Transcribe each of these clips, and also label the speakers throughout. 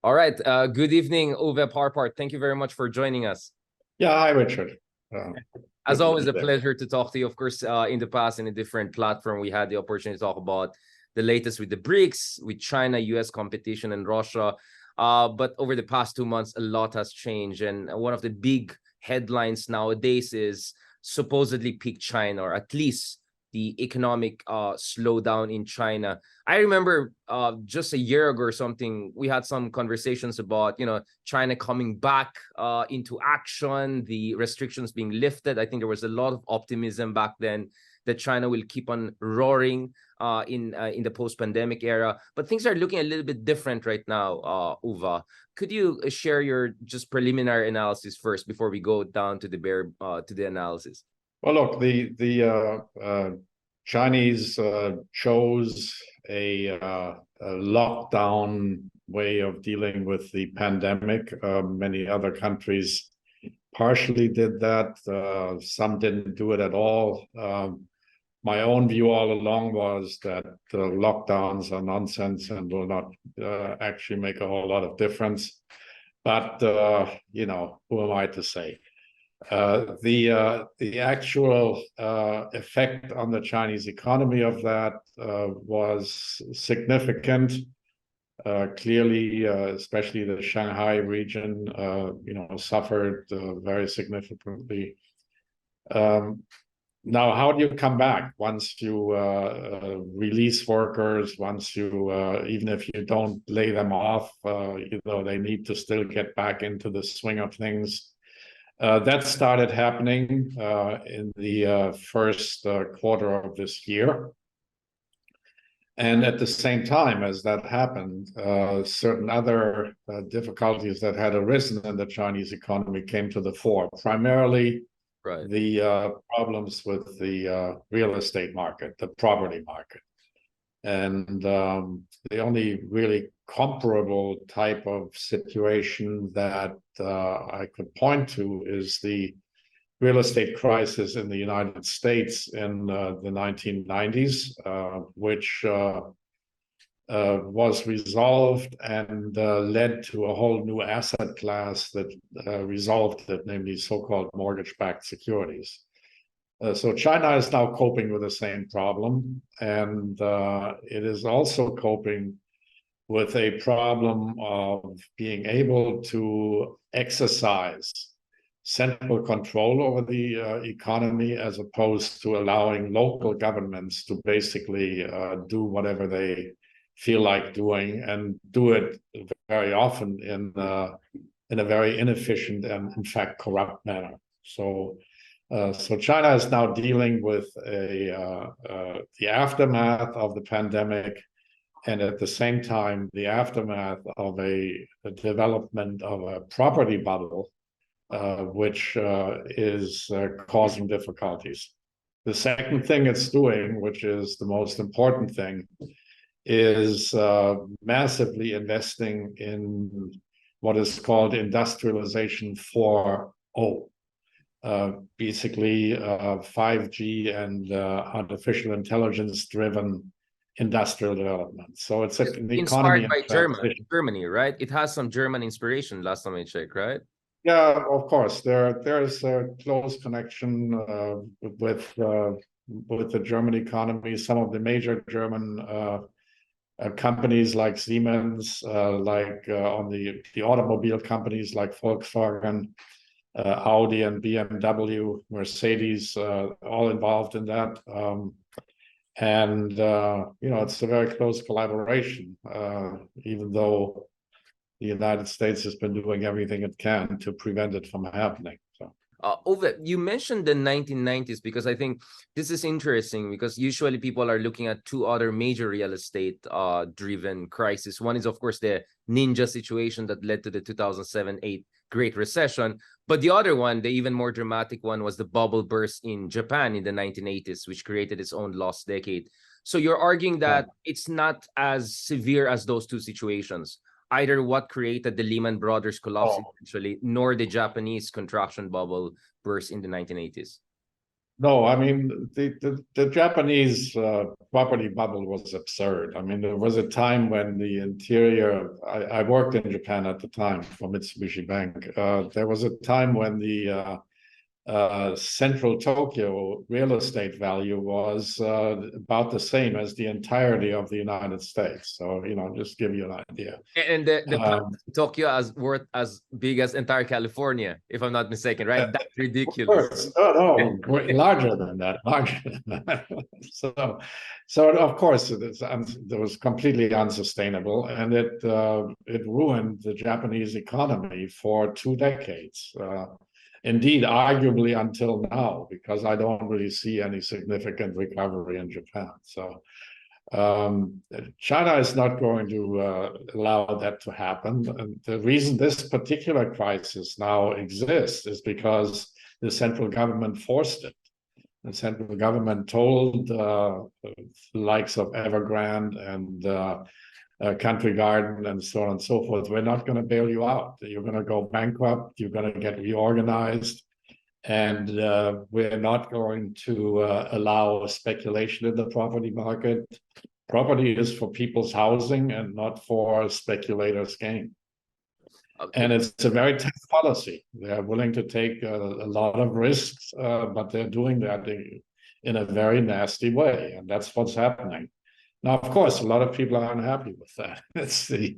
Speaker 1: All right. Good evening, Uwe Parpart. Thank you very much for joining us.
Speaker 2: Yeah, hi, Richard.
Speaker 1: As
Speaker 2: Good to
Speaker 1: always,
Speaker 2: be
Speaker 1: a
Speaker 2: there.
Speaker 1: pleasure to talk to you. Of course, in the past, in a different platform, we had the opportunity to talk about the latest with the BRICS, with China, US competition, and Russia. But over the past 2 months, a lot has changed. And one of the big headlines nowadays is supposedly peak China, or at least the economic slowdown in China. I remember just a year ago or something, we had some conversations about, China coming back into action, the restrictions being lifted. I think there was a lot of optimism back then that China will keep on roaring in the post-pandemic era. But things are looking a little bit different right now, Uwe. Could you share your just preliminary analysis first before we go down to the analysis?
Speaker 2: Well, look, the Chinese chose a lockdown way of dealing with the pandemic. Many other countries partially did that. Some didn't do it at all. My own view all along was that lockdowns are nonsense and will not actually make a whole lot of difference. But, who am I to say? The actual effect on the Chinese economy of that was significant. Clearly, especially the Shanghai region, suffered very significantly. Now, how do you come back once you release workers? Once you, even if you don't lay them off, they need to still get back into the swing of things. That started happening in the first quarter of this year. And at the same time as that happened, certain other difficulties that had arisen in the Chinese economy came to the fore, primarily the problems with the real estate market, the property market. And the only really comparable type of situation that I could point to is the real estate crisis in the United States in the 1990s, which was resolved and led to a whole new asset class that resolved it, namely so-called mortgage-backed securities. So China is now coping with the same problem, and it is also coping with a problem of being able to exercise central control over the economy, as opposed to allowing local governments to basically do whatever they feel like doing, and do it very often in a very inefficient and, in fact, corrupt manner. So China is now dealing with the aftermath of the pandemic, and at the same time, the aftermath of a development of a property bubble, which is causing difficulties. The second thing it's doing, which is the most important thing, is massively investing in what is called industrialization 4.0. Basically 5G and artificial intelligence-driven industrial development. So it's an economy
Speaker 1: inspired by Germany, right? It has some German inspiration, last time I checked, right?
Speaker 2: Yeah, of course. There is a close connection with the German economy. Some of the major German companies like Siemens, like on the automobile companies like Volkswagen, Audi and BMW, Mercedes, all involved in that. And it's a very close collaboration, even though the United States has been doing everything it can to prevent it from happening. So.
Speaker 1: Uwe, you mentioned the 1990s because I think this is interesting, because usually people are looking at two other major real estate driven crises. One is, of course, the ninja situation that led to the 2007-8 Great Recession. But the other one, the even more dramatic one, was the bubble burst in Japan in the 1980s, which created its own lost decade. So you're arguing that it's not as severe as those two situations, either what created the Lehman Brothers collapse eventually, nor the Japanese contraction bubble burst in the 1980s.
Speaker 2: No, I mean the Japanese property bubble was absurd. I mean, there was a time when the interior. I worked in Japan at the time for Mitsubishi Bank. There was a time when the central Tokyo real estate value was about the same as the entirety of the United States. So, just give you an idea.
Speaker 1: And the Tokyo as worth as big as entire California, if I'm not mistaken, right? That's ridiculous.
Speaker 2: Of course. No, larger than that, larger than that. So of course it was completely unsustainable, and it ruined the Japanese economy for 2 decades. Indeed, arguably until now, because I don't really see any significant recovery in Japan. So China is not going to allow that to happen. And the reason this particular crisis now exists is because the central government forced it. The central government told the likes of Evergrande and Country Garden and so on and so forth, we're not going to bail you out. You're going to go bankrupt. You're going to get reorganized. And we're not going to allow speculation in the property market. Property is for people's housing and not for speculators' gain. Okay. And it's a very tough policy. They're willing to take a lot of risks, but they're doing that in a very nasty way. And that's what's happening. Now, of course, a lot of people are unhappy with that. It's the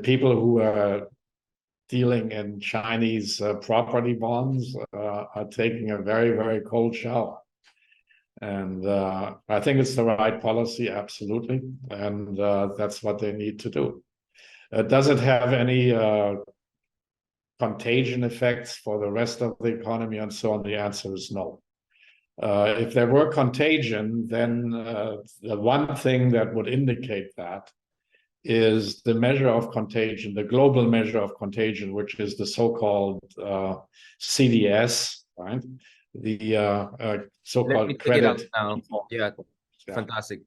Speaker 2: people who are dealing in Chinese property bonds are taking a very, very cold shower. And I think it's the right policy, absolutely. And that's what they need to do. Does it have any contagion effects for the rest of the economy and so on? The answer is no. If there were contagion, then the one thing that would indicate that is the measure of contagion, the global measure of contagion, which is the so-called CDS, right? The so-called credit.
Speaker 1: Now. Yeah, fantastic.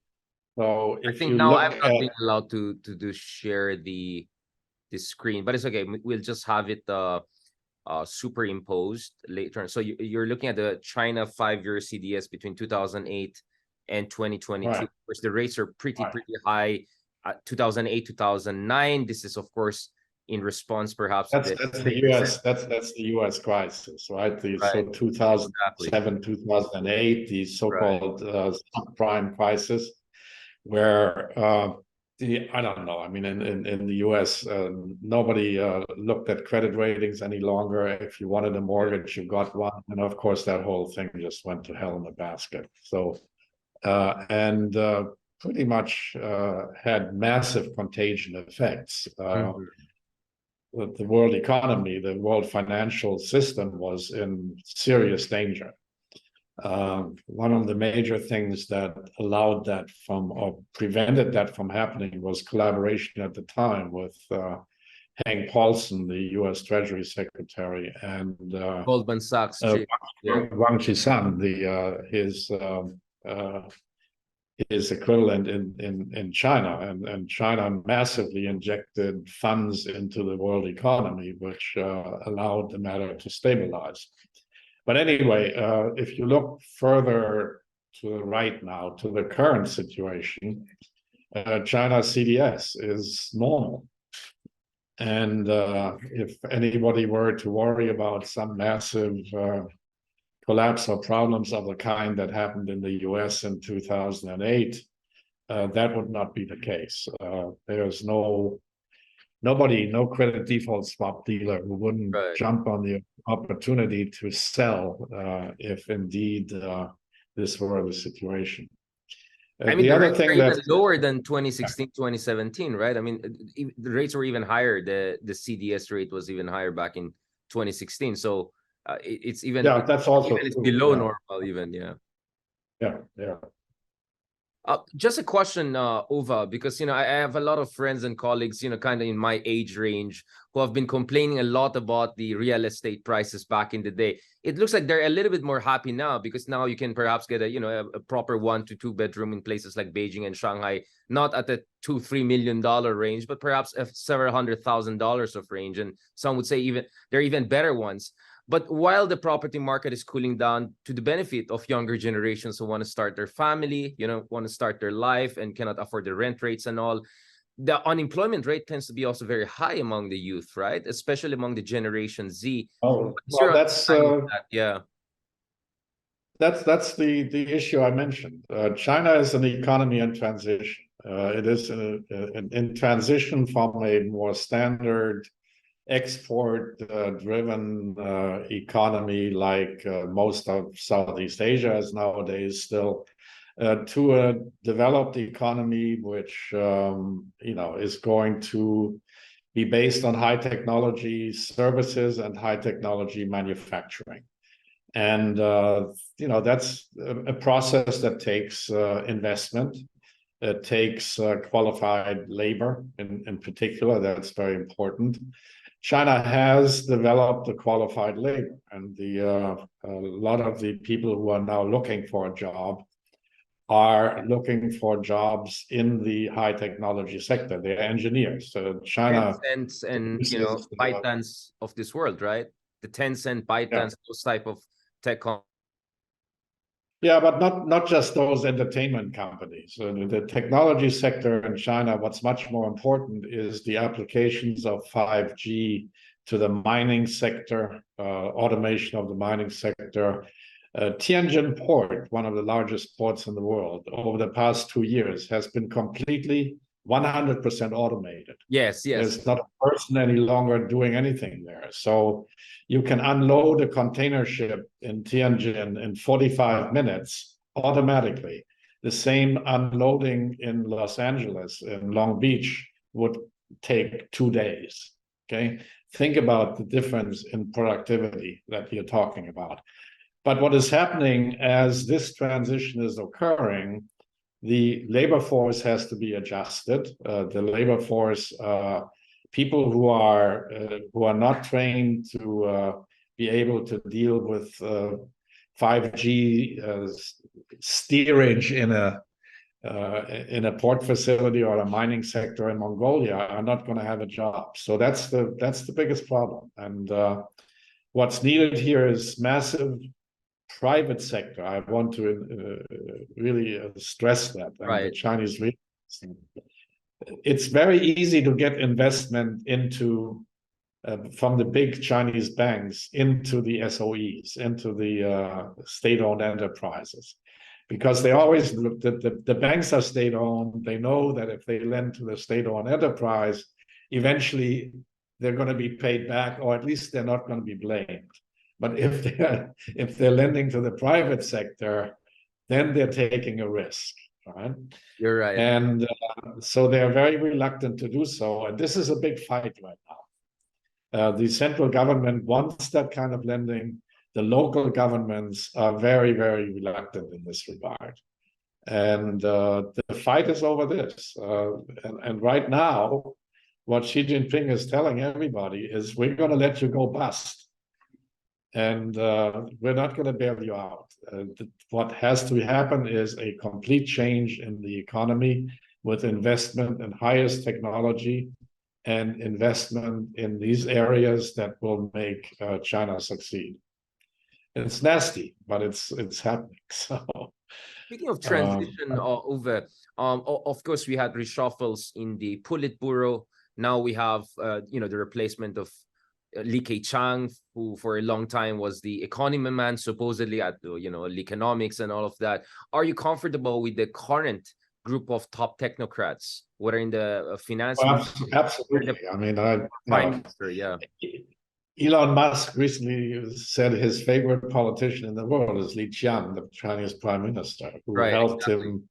Speaker 2: So
Speaker 1: I think now I'm not being allowed to share the screen, but it's okay. We'll just have it superimposed later. So you're looking at the China 5-year CDS between 2008 and 2022, right, which the rates are pretty high. 2008, 2009. This is, of course, in response, perhaps.
Speaker 2: That's the U.S. That's the U.S. crisis, right? So 2007, 2008, the so-called subprime crisis, where I don't know. I mean, in the U.S., nobody looked at credit ratings any longer. If you wanted a mortgage, you got one, and of course, that whole thing just went to hell in a basket. So, pretty much had massive contagion effects. The world economy, the world financial system was in serious danger. One of the major things that allowed that or prevented that from happening was collaboration at the time with Hank Paulson, the U.S. Treasury Secretary, and
Speaker 1: Goldman Sachs,
Speaker 2: Wang Qishan, his equivalent in China, and China massively injected funds into the world economy, which allowed the matter to stabilize. But anyway, if you look further to the right now, to the current situation, China's CDS is normal. And if anybody were to worry about some massive collapse or problems of the kind that happened in the US in 2008, that would not be the case. There's no credit default swap dealer who wouldn't jump on the opportunity to sell if indeed this were the situation.
Speaker 1: I mean, the other thing that's lower than 2016, 2017, right? I mean, the rates were even higher. The CDS rate was even higher back in 2016. So it's even
Speaker 2: that's also
Speaker 1: it's below normal even.
Speaker 2: Yeah.
Speaker 1: Just a question, Uwe, because I have a lot of friends and colleagues, kind of in my age range, who have been complaining a lot about the real estate prices back in the day. It looks like they're a little bit more happy now, because now you can perhaps get a proper 1 to 2 bedroom in places like Beijing and Shanghai, not at the $2-3 million range, but perhaps several $100,000 of range, and some would say they're even better ones. But while the property market is cooling down to the benefit of younger generations who want to start their family, want to start their life and cannot afford the rent rates and all, the unemployment rate tends to be also very high among the youth, right? Especially among the Generation Z.
Speaker 2: Oh,
Speaker 1: What's your
Speaker 2: well, that's
Speaker 1: understanding of that? Yeah.
Speaker 2: that's the issue I mentioned. China is an economy in transition. It is in transition from a more standard export-driven economy like most of Southeast Asia is nowadays still, to a developed economy which is going to be based on high technology services and high technology manufacturing. And that's a process that takes investment. It takes qualified labor in particular. That's very important. China has developed a qualified labor, and a lot of the people who are now looking for a job are looking for jobs in the high technology sector. They're engineers. So China
Speaker 1: Tencent and
Speaker 2: produces,
Speaker 1: ByteDance of this world, right? The Tencent, ByteDance, those type of tech companies.
Speaker 2: Yeah, but not just those entertainment companies. The technology sector in China, what's much more important is the applications of 5G to the mining sector, automation of the mining sector. Tianjin port, one of the largest ports in the world, over the past 2 years has been completely 100% automated.
Speaker 1: Yes.
Speaker 2: There's not a person any longer doing anything there. So you can unload a container ship in Tianjin in 45 minutes automatically. The same unloading in Los Angeles, in Long Beach, would take 2 days. Okay, think about the difference in productivity that you're talking about. But what is happening as this transition is occurring, the labor force has to be adjusted. The labor force, people who are not trained to be able to deal with 5G steerage in a port facility or a mining sector in Mongolia are not going to have a job. So that's the biggest problem. And what's needed here is massive private sector. I want to really stress that. And the Chinese, it's very easy to get investment into from the big Chinese banks into the SOEs, into the state-owned enterprises, because they always look at the banks are state-owned. They know that if they lend to the state-owned enterprise, eventually they're going to be paid back, or at least they're not going to be blamed. But if they're lending to the private sector, then they're taking a risk, right?
Speaker 1: You're right.
Speaker 2: And so they're very reluctant to do so. And this is a big fight right now. The central government wants that kind of lending. The local governments are very, very reluctant in this regard. And the fight is over this. And right now, what Xi Jinping is telling everybody is, we're going to let you go bust. And we're not going to bail you out. What has to happen is a complete change in the economy with investment in highest technology and investment in these areas that will make China succeed. It's nasty, but it's happening. So,
Speaker 1: speaking of transition, Uwe, of course we had reshuffles in the Politburo. Now we have the replacement of Li Keqiang, who for a long time was the economy man, supposedly at economics and all of that. Are you comfortable with the current group of top technocrats, whether in the finance?
Speaker 2: Well, absolutely. I mean,
Speaker 1: Prime Minister, yeah.
Speaker 2: Elon Musk recently said his favorite politician in the world is Li Qiang, the Chinese prime minister, who helped him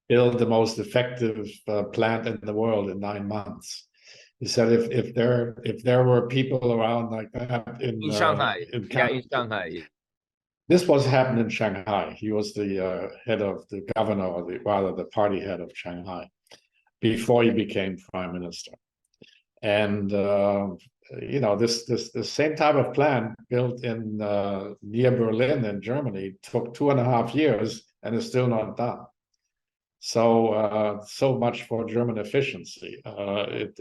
Speaker 2: build the most effective plant in the world in 9 months. He said if there were people around like that in
Speaker 1: Shanghai, in Shanghai.
Speaker 2: This was happened in Shanghai. He was the head of the governor, or rather the party head of Shanghai, before he became prime minister. And this same type of plan built in near Berlin in Germany took 2.5 years and is still not done. So much for German efficiency. It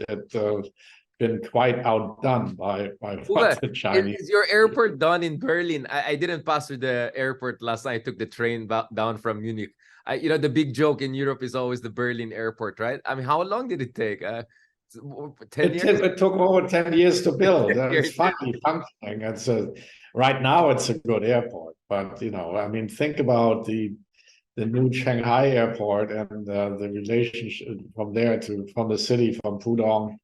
Speaker 2: been quite outdone by
Speaker 1: Uwe,
Speaker 2: what the Chinese.
Speaker 1: is your airport done in Berlin? I didn't pass through the airport last night. I took the train down from Munich. The big joke in Europe is always the Berlin airport, right? I mean, how long did it take? 10 years?
Speaker 2: It took over 10 years to build. It's
Speaker 1: Years.
Speaker 2: finally functioning. Right now it's a good airport, but I mean, think about the new Shanghai airport and the relationship from the city, from Pudong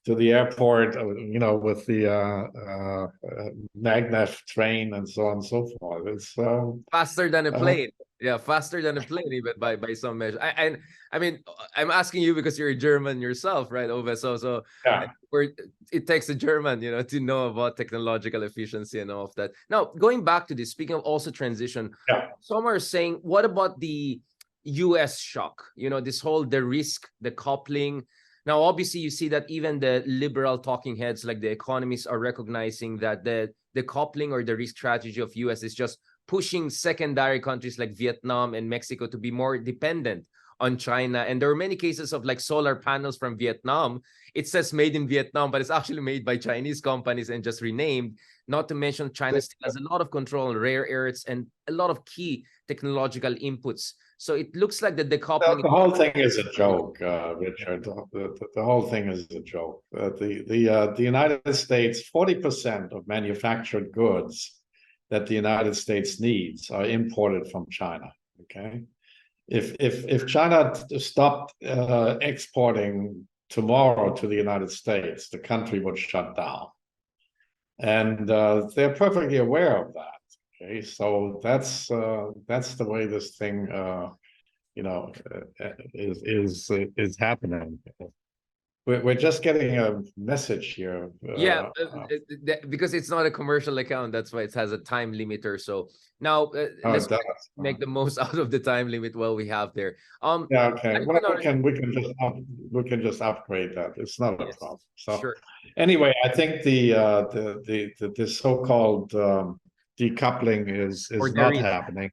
Speaker 2: to the airport, with the maglev train and so on and so forth. It's
Speaker 1: faster than a plane. Yeah, faster than a plane, even by some measure. I mean, I'm asking you because you're a German yourself, right, Uwe? So
Speaker 2: yeah.
Speaker 1: It takes a German, to know about technological efficiency and all of that. Now, going back to this, speaking of also transition, some are saying, what about the US shock? The risk, the coupling. Now, obviously, you see that even the liberal talking heads, like the economists, are recognizing that the coupling or the risk strategy of US is just pushing secondary countries like Vietnam and Mexico to be more dependent on China. And there are many cases of like solar panels from Vietnam. It says made in Vietnam, but it's actually made by Chinese companies and just renamed. Not to mention China still has a lot of control on rare earths and a lot of key technological inputs. So it looks like the decoupling.
Speaker 2: The whole thing is a joke, Richard. The whole thing is a joke. The United States, 40% of manufactured goods that the United States needs are imported from China. Okay, if China stopped exporting tomorrow to the United States, the country would shut down, and they're perfectly aware of that. Okay, so that's the way this thing is happening. We're just getting a message here.
Speaker 1: Because it's not a commercial account, that's why it has a time limiter. So now let's make the most out of the time limit while we have there.
Speaker 2: Okay. Well, we can just upgrade that. It's not a problem. So
Speaker 1: sure.
Speaker 2: Anyway, I think the so-called decoupling is not happening.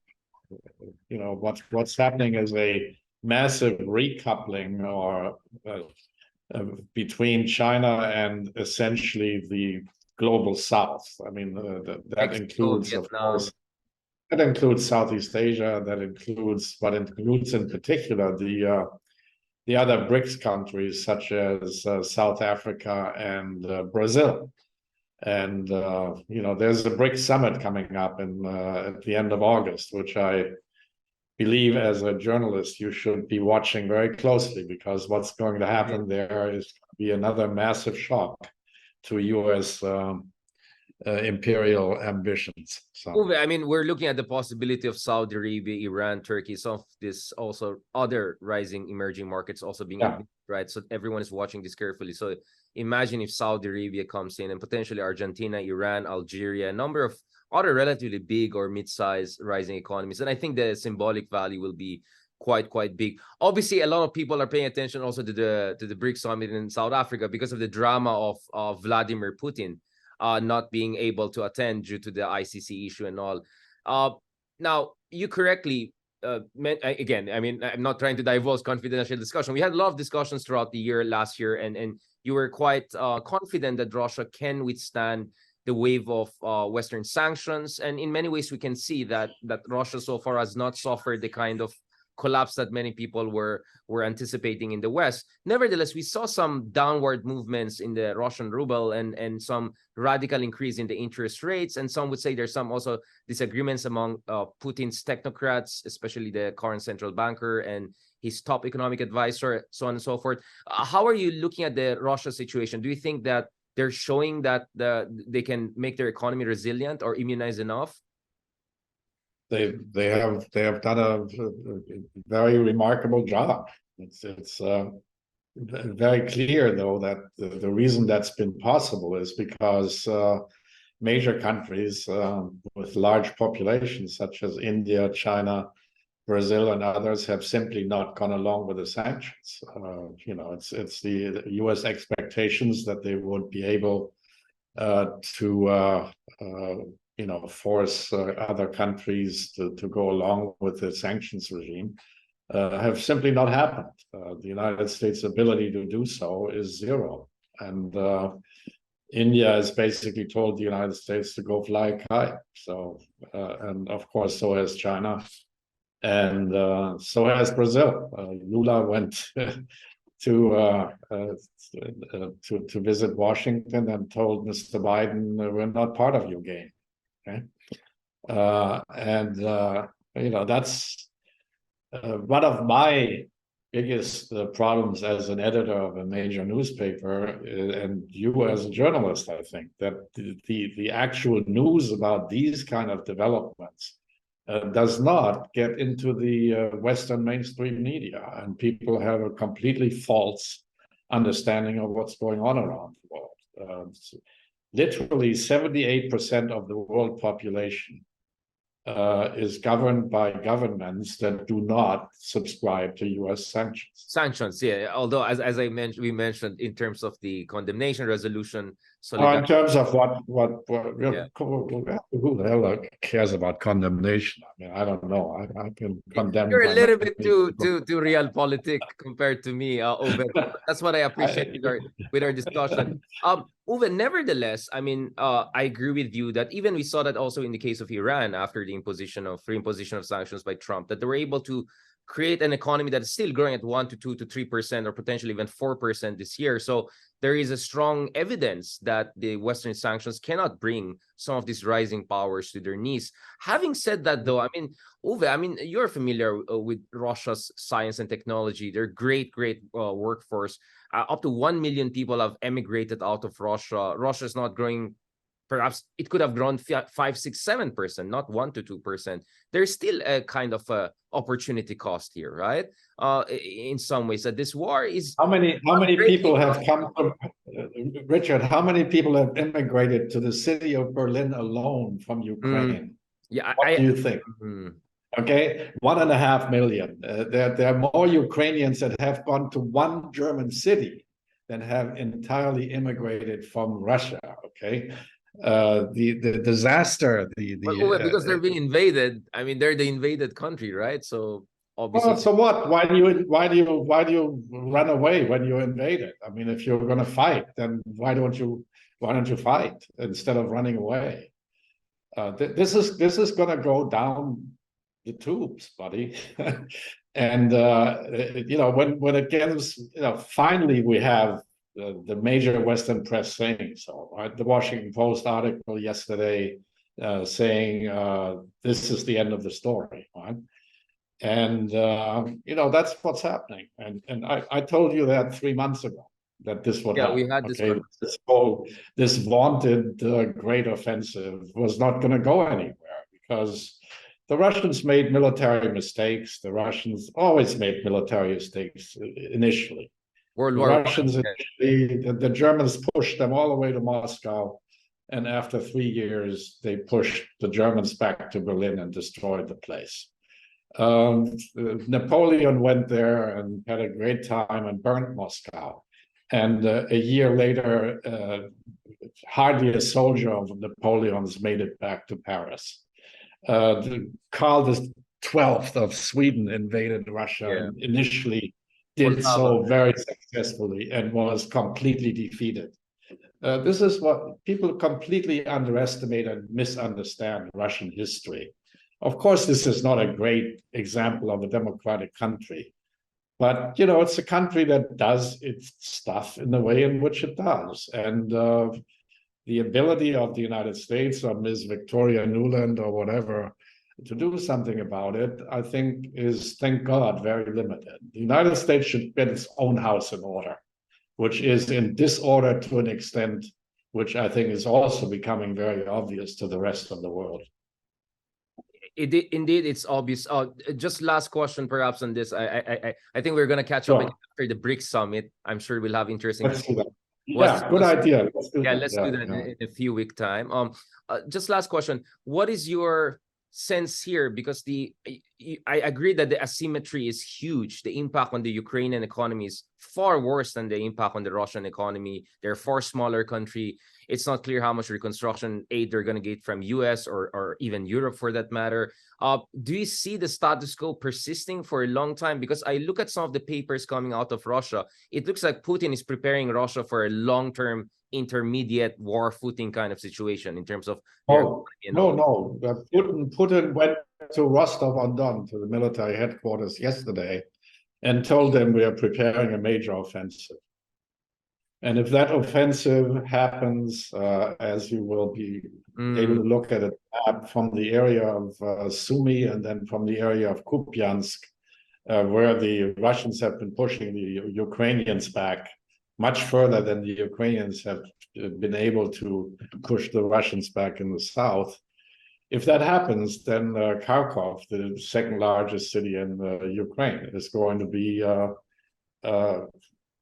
Speaker 2: What's happening is a massive recoupling or between China and essentially the global South. I mean, that includes, of course, that includes Southeast Asia. That includes, but includes in particular the other BRICS countries such as South Africa and Brazil. And there's a BRICS summit coming up at the end of August, which I believe, as a journalist, you should be watching very closely, because what's going to happen there is going to be another massive shock to U.S. Imperial ambitions. So,
Speaker 1: Uwe, I mean, we're looking at the possibility of Saudi Arabia, Iran, Turkey, some of this also other rising emerging markets also being right. So everyone is watching this carefully. So imagine if Saudi Arabia comes in, and potentially Argentina, Iran, Algeria, a number of other relatively big or mid-sized rising economies. And I think the symbolic value will be quite big. Obviously, a lot of people are paying attention also to the BRICS summit in South Africa because of the drama of Vladimir Putin not being able to attend due to the ICC issue and all. Now, you correctly again, I mean, I'm not trying to divulge confidential discussion. We had a lot of discussions throughout the year last year, and you were quite confident that Russia can withstand the wave of Western sanctions. And in many ways, we can see that Russia so far has not suffered the kind of collapse that many people were anticipating in the West. Nevertheless, we saw some downward movements in the Russian ruble and some radical increase in the interest rates. And some would say there's some also disagreements among Putin's technocrats, especially the current central banker and his top economic advisor, so on and so forth. How are you looking at the Russia situation? Do you think that they're showing that they can make their economy resilient or immunize enough?
Speaker 2: They have done a very remarkable job. It's very clear, though, that the reason that's been possible is because major countries with large populations such as India, China, Brazil, and others have simply not gone along with the sanctions. It's the U.S. expectations that they would be able to force other countries to go along with the sanctions regime have simply not happened. The United States' ability to do so is zero. And India has basically told the United States to go fly a kite. So, and of course, so has China, and so has Brazil. Lula went to visit Washington and told Mr. Biden, "We're not part of your game." Okay, you know, that's one of my biggest problems as an editor of a major newspaper, and you as a journalist, I think, that the actual news about these kind of developments does not get into the Western mainstream media, and people have a completely false understanding of what's going on around the world. Literally 78% of the world population is governed by governments that do not subscribe to U.S. sanctions.
Speaker 1: Sanctions, yeah. Although, as I mentioned, we mentioned in terms of the condemnation resolution.
Speaker 2: In terms of what
Speaker 1: Yeah.
Speaker 2: who the hell cares about condemnation? I mean, I don't know. I've been condemned.
Speaker 1: You're a little bit too realpolitik compared to me, Uwe. That's what I appreciate with our discussion. Uwe, nevertheless, I mean, I agree with you that even we saw that also in the case of Iran after the reimposition of sanctions by Trump, that they were able to create an economy that is still growing at 1 to 2 to 3% or potentially even 4% this year. So there is a strong evidence that the Western sanctions cannot bring some of these rising powers to their knees. Having said that, though, I mean, Uwe, I mean, you're familiar with Russia's science and technology. They're great workforce. Up to 1 million people have emigrated out of Russia. Russia is not growing. Perhaps it could have grown 5, 6, 7%, not 1 to 2%. There's still a kind of a opportunity cost here, right? In some ways, that this war is.
Speaker 2: How many people have come from Richard? How many people have immigrated to the city of Berlin alone from Ukraine?
Speaker 1: Yeah,
Speaker 2: what do you think? Okay, 1.5 million. There are more Ukrainians that have gone to one German city than have entirely immigrated from Russia. Okay. The disaster,
Speaker 1: because they're being invaded. I mean, they're the invaded country, right? So obviously.
Speaker 2: Well, so what? Why do you run away when you're invaded? I mean, if you're going to fight, then why don't you fight instead of running away? This is going to go down the tubes, buddy. And you know, when it gets, you know, finally we have the major Western press saying so, right? The Washington Post article yesterday saying this is the end of the story, right? And you know, that's what's happening. And I told you that 3 months ago that this would happen.
Speaker 1: We had this.
Speaker 2: Okay, this vaunted great offensive was not going to go anywhere because the Russians made military mistakes. The Russians always made military mistakes initially.
Speaker 1: World
Speaker 2: the
Speaker 1: War
Speaker 2: Russians initially, the Germans pushed them all the way to Moscow, and after 3 years, they pushed the Germans back to Berlin and destroyed the place. Napoleon went there and had a great time and burned Moscow. And a year later, hardly a soldier of Napoleon's made it back to Paris. Karl XII of Sweden invaded Russia and initially did so very successfully and was completely defeated. This is what people completely underestimate and misunderstand Russian history. Of course, this is not a great example of a democratic country, but you know, it's a country that does its stuff in the way in which it does. And the ability of the United States or Ms. Victoria Nuland or whatever to do something about it, I think is, thank God, very limited. The United States should get its own house in order, which is in disorder to an extent, which I think is also becoming very obvious to the rest of the world.
Speaker 1: Indeed, it's obvious. Just last question, perhaps on this. I think we're gonna catch up after the BRICS summit. I'm sure we'll have interesting.
Speaker 2: Let's do that. Yeah, good idea.
Speaker 1: Let's do that in a few weeks' time. Just last question. What is your sense here, because I agree that the asymmetry is huge. The impact on the Ukrainian economy is far worse than the impact on the Russian economy. They're a far smaller country. It's not clear how much reconstruction aid they're going to get from US or even Europe for that matter. Do you see the status quo persisting for a long time? Because I look at some of the papers coming out of Russia. It looks like Putin is preparing Russia for a long-term intermediate war footing kind of situation in terms of
Speaker 2: no. Putin went to Rostov-on-Don, to the military headquarters yesterday, and told them we are preparing a major offensive. And if that offensive happens, as you will be able to look at it from the area of Sumy and then from the area of Kupiansk, where the Russians have been pushing the Ukrainians back much further than the Ukrainians have been able to push the Russians back in the south. If that happens, then Kharkov, the second largest city in Ukraine, is going to be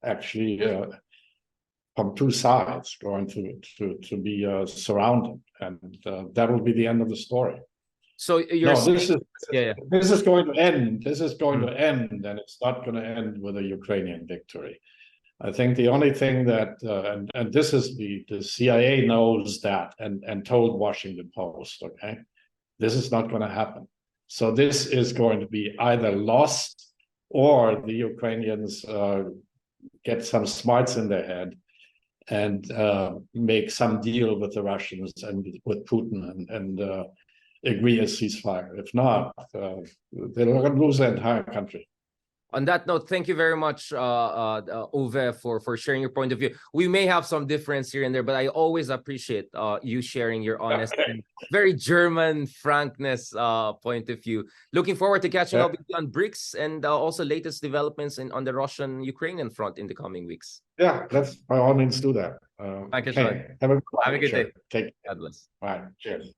Speaker 2: actually from two sides going to be surrounded, and that will be the end of the story.
Speaker 1: So you're saying,
Speaker 2: this is going to end. This is going to end, and it's not going to end with a Ukrainian victory. I think the only thing that, and this is the CIA knows that and told Washington Post, okay, this is not going to happen. So this is going to be either lost or the Ukrainians get some smarts in their head and make some deal with the Russians and with Putin and agree a ceasefire. If not, they're going to lose the entire country.
Speaker 1: On that note, thank you very much, Uwe, for sharing your point of view. We may have some difference here and there, but I always appreciate you sharing your honest and very German frankness point of view. Looking forward to catching up with you on BRICS and also latest developments on the Russian-Ukrainian front in the coming weeks.
Speaker 2: Yeah, let's by all means do that.
Speaker 1: Thank you,
Speaker 2: okay. Have a
Speaker 1: good day.
Speaker 2: Take care.
Speaker 1: God bless.
Speaker 2: All right. Cheers.